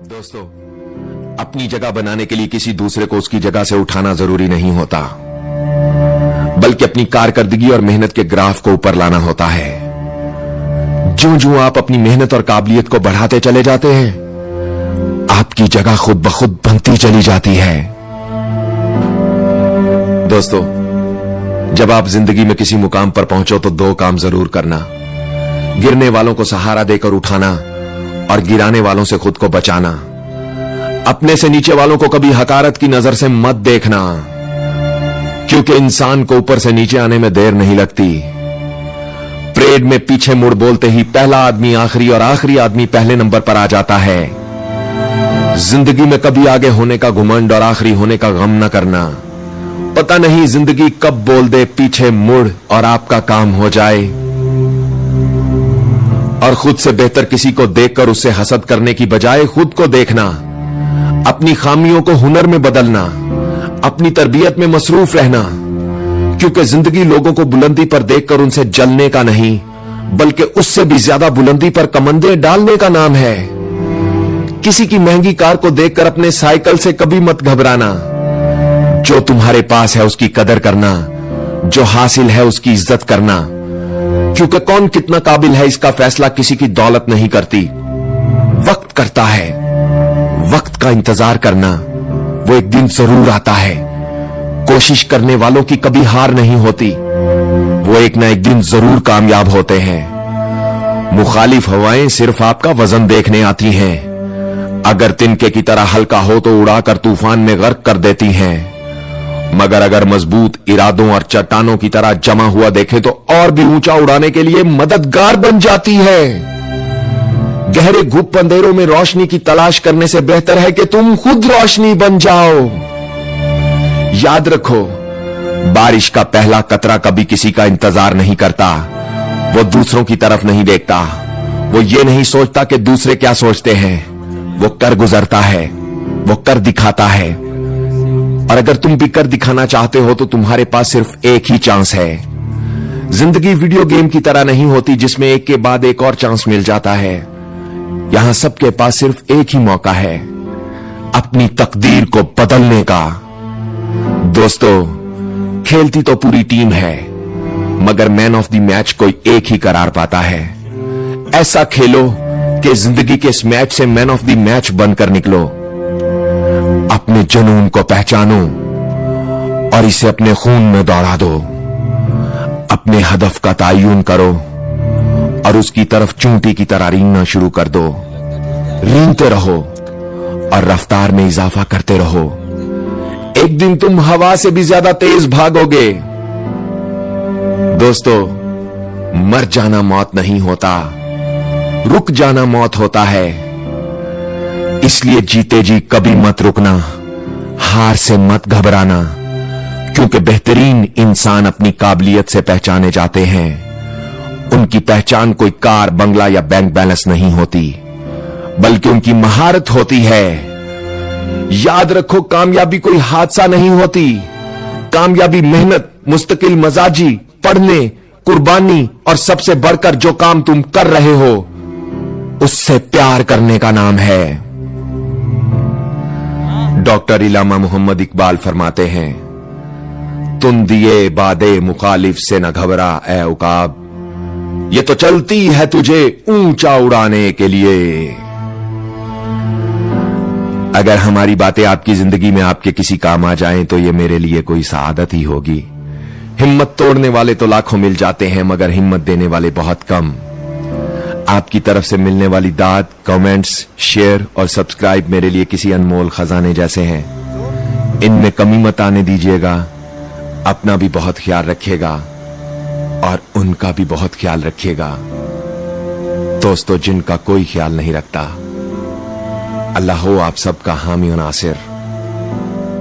दोस्तों, अपनी जगह बनाने के लिए किसी दूसरे को उसकी जगह से उठाना जरूरी नहीं होता, बल्कि अपनी कारकर्दगी और मेहनत के ग्राफ को ऊपर लाना होता है। ज्यों ज्यों आप अपनी मेहनत और काबिलियत को बढ़ाते चले जाते हैं, आपकी जगह खुद ब खुद बनती चली जाती है। दोस्तों, जब आप जिंदगी में किसी मुकाम पर पहुंचो तो दो काम जरूर करना: गिरने वालों को सहारा देकर उठाना और गिराने वालों से खुद को बचाना। अपने से नीचे वालों को कभी हकारत की नजर से मत देखना, क्योंकि इंसान को ऊपर से नीचे आने में देर नहीं लगती। परेड में पीछे मुड़ बोलते ही पहला आदमी आखिरी और आखिरी आदमी पहले नंबर पर आ जाता है। जिंदगी में कभी आगे होने का घुमंड और आखिरी होने का गम न करना। पता नहीं जिंदगी कब बोल दे पीछे मुड़ और आपका काम हो जाए। और खुद से बेहतर किसी को देखकर उससे हसद करने की बजाय खुद को देखना, अपनी खामियों को हुनर में बदलना, अपनी तरबियत में मसरूफ रहना, क्योंकि जिंदगी लोगों को बुलंदी पर देखकर उनसे जलने का नहीं, बल्कि उससे भी ज्यादा बुलंदी पर कमंदे डालने का नाम है। किसी की महंगी कार को देखकर अपने साइकिल से कभी मत घबराना। जो तुम्हारे पास है उसकी कदर करना, जो हासिल है उसकी इज्जत करना, क्योंकि कौन कितना काबिल है इसका फैसला किसी की दौलत नहीं करती, वक्त करता है। वक्त का इंतजार करना, वो एक दिन जरूर आता है। कोशिश करने वालों की कभी हार नहीं होती, वो एक ना एक दिन जरूर कामयाब होते हैं। मुखालिफ हवाएं सिर्फ आपका वजन देखने आती हैं, अगर तिनके की तरह हल्का हो तो उड़ाकर तूफान में गर्क कर देती हैं, मगर अगर मजबूत इरादों और चट्टानों की तरह जमा हुआ देखे तो और भी ऊंचा उड़ाने के लिए मददगार बन जाती है। गहरे गुप्त अंधेरों में रोशनी की तलाश करने से बेहतर है कि तुम खुद रोशनी बन जाओ। याद रखो, बारिश का पहला कतरा कभी किसी का इंतजार नहीं करता। वो दूसरों की तरफ नहीं देखता, वो ये नहीं सोचता कि दूसरे क्या सोचते हैं। वो कर गुजरता है, वो कर दिखाता है। और अगर तुम भी कर दिखाना चाहते हो तो तुम्हारे पास सिर्फ एक ही चांस है। जिंदगी वीडियो गेम की तरह नहीं होती जिसमें एक के बाद एक और चांस मिल जाता है। यहां सबके पास सिर्फ एक ही मौका है अपनी तकदीर को बदलने का। दोस्तों, खेलती तो पूरी टीम है, मगर मैन ऑफ द मैच कोई एक ही करार पाता है। ऐसा खेलो कि जिंदगी के इस मैच से मैन ऑफ द मैच बनकर निकलो। अपने जुनून को पहचानो और इसे अपने खून में दौड़ा दो। अपने हदफ का तयन करो और उसकी तरफ चूंटी की तरह रेंगना शुरू कर दो। रेंगते रहो और रफ्तार में इजाफा करते रहो। एक दिन तुम हवा से भी ज्यादा तेज भागोगे। दोस्तों, मर जाना मौत नहीं होता, रुक जाना मौत होता है। इसलिए जीते जी कभी मत रुकना, हार से मत घबराना, क्योंकि बेहतरीन इंसान अपनी काबिलियत से पहचाने जाते हैं। उनकी पहचान कोई कार, बंगला या बैंक बैलेंस नहीं होती, बल्कि उनकी महारत होती है। याद रखो, कामयाबी कोई हादसा नहीं होती। कामयाबी मेहनत, मुस्तकिल मजाजी, पढ़ने, कुर्बानी और सबसे बढ़कर जो काम तुम कर रहे हो उससे प्यार करने का नाम है। डॉक्टर इलामा मोहम्मद इकबाल फरमाते हैं, तुम दिए बादे मुखालिफ से न घबरा ए उकाब, ये तो चलती है तुझे ऊंचा उड़ाने के लिए। अगर हमारी बातें आपकी जिंदगी में आपके किसी काम आ जाएं तो ये मेरे लिए कोई सआदत ही होगी। हिम्मत तोड़ने वाले तो लाखों मिल जाते हैं, मगर हिम्मत देने वाले बहुत कम। आपकी तरफ से मिलने वाली दाद, कमेंट्स, शेयर और सब्सक्राइब मेरे लिए किसी अनमोल खजाने जैसे हैं। इनमें कमी मत आने दीजिएगा। अपना भी बहुत ख्याल रखिएगा और उनका भी बहुत ख्याल रखिएगा। दोस्तों, जिनका कोई ख्याल नहीं रखता, अल्लाह हो आप सबका हामी और नासिर।